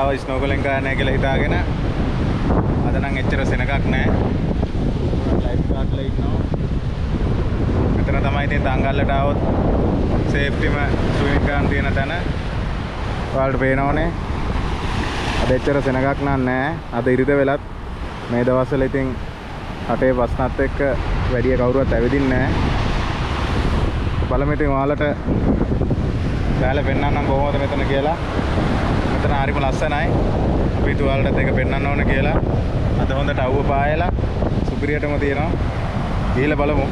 ආව ස්නෝකලින් කරන්න කියලා හිතාගෙන අද නම් එච්චර සෙනගක් නැහැ. ලයිෆ් ගාඩ්ලා ඉන්නවා. මෙතන තමයි ඉතින් තංගල්ලට ආවොත් සේෆ්ටිම ස්විමින් කරන්න තියෙන තැන. ඔයාලට පේනවනේ. අද එච්චර සෙනගක් නැහැ. අද ඉරිද වෙලත් මේ දවස්වල ඉතින් රටේ ප්‍රශ්නත් එක්ක වැඩි කවුරුවත් ඇවිදින්නේ නැහැ. බලමු ඉතින් ඔයාලට බෑලා පෙන්නන්නම් කොහොමද මෙතන කියලා. මෙතන හරිම ලස්සනයි. අපි ඔයාලටත් ඒක පෙන්නන්න ඕන කියලා. අද හොඳට අවුව පායලා සුපිරියටම තියෙනවා. ගිහලා බලමු.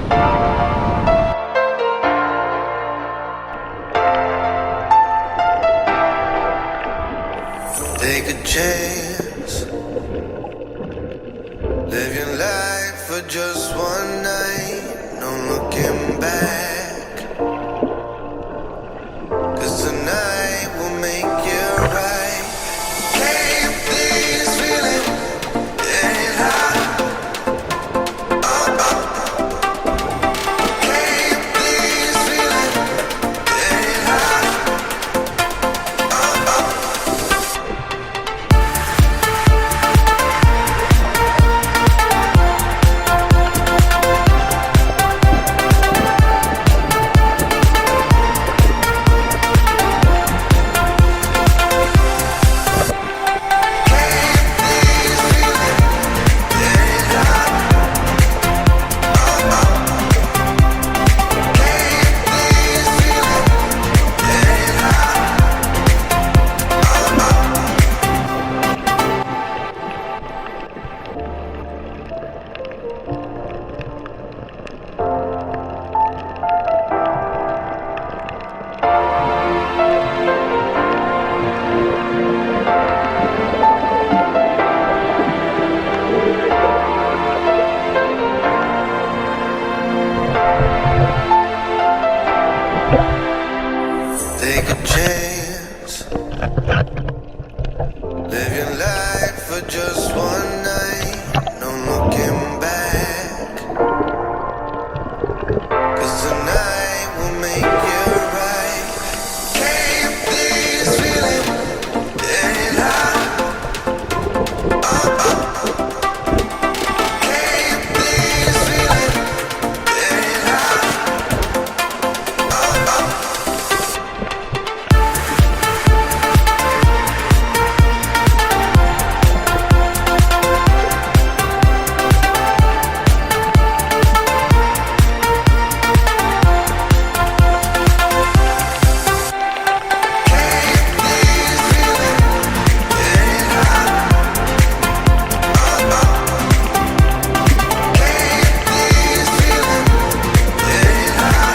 Take a chance, live your life for just one night, no looking back, 'cause tonight will make you right. Keep this feeling, get it high. Keep this feeling, get it high. Take a chance, live your life for just one night, no looking back, 'cause tonight will make you right. Keep this feeling, get it high. Keep this feeling, get it high.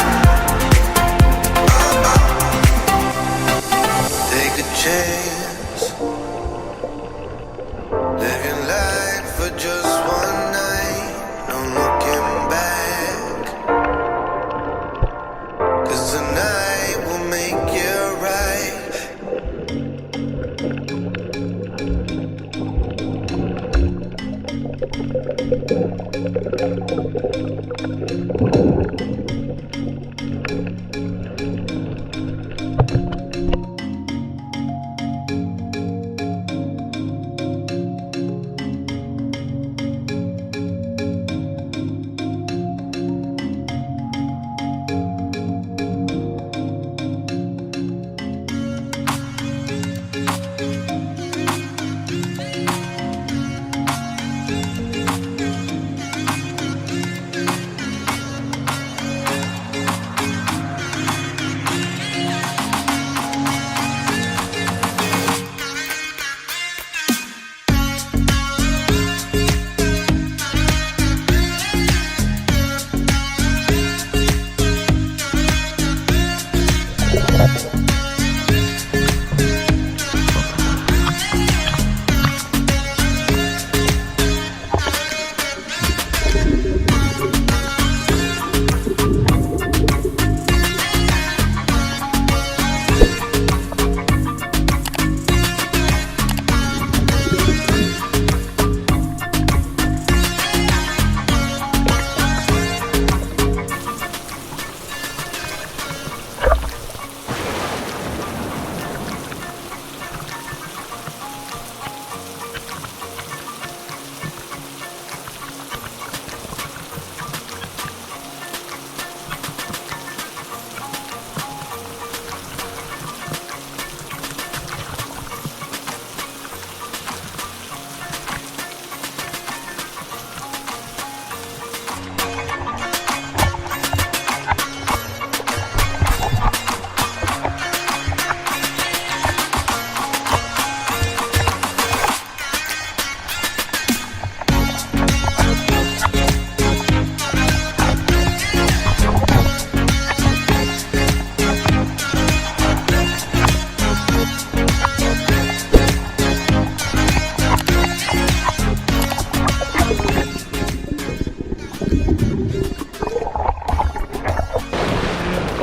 Take a chance, live your life for just one night, no looking back, 'cause tonight will make you right.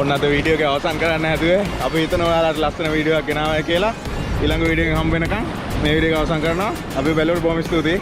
ඔන්න අද video එක අවසන් කරන්න හැදුවේ. අපි හිතනවා ඔයාලට ලස්සන වීඩියෝ එකක් ගෙනාවයි කියලා. ඊළඟ වීඩියෝ එකෙන් හම්බ වෙනකන් මේ වීඩියෝ එක අවසන් කරනවා. අපි බැලුවට බොහොම ස්තුතියි.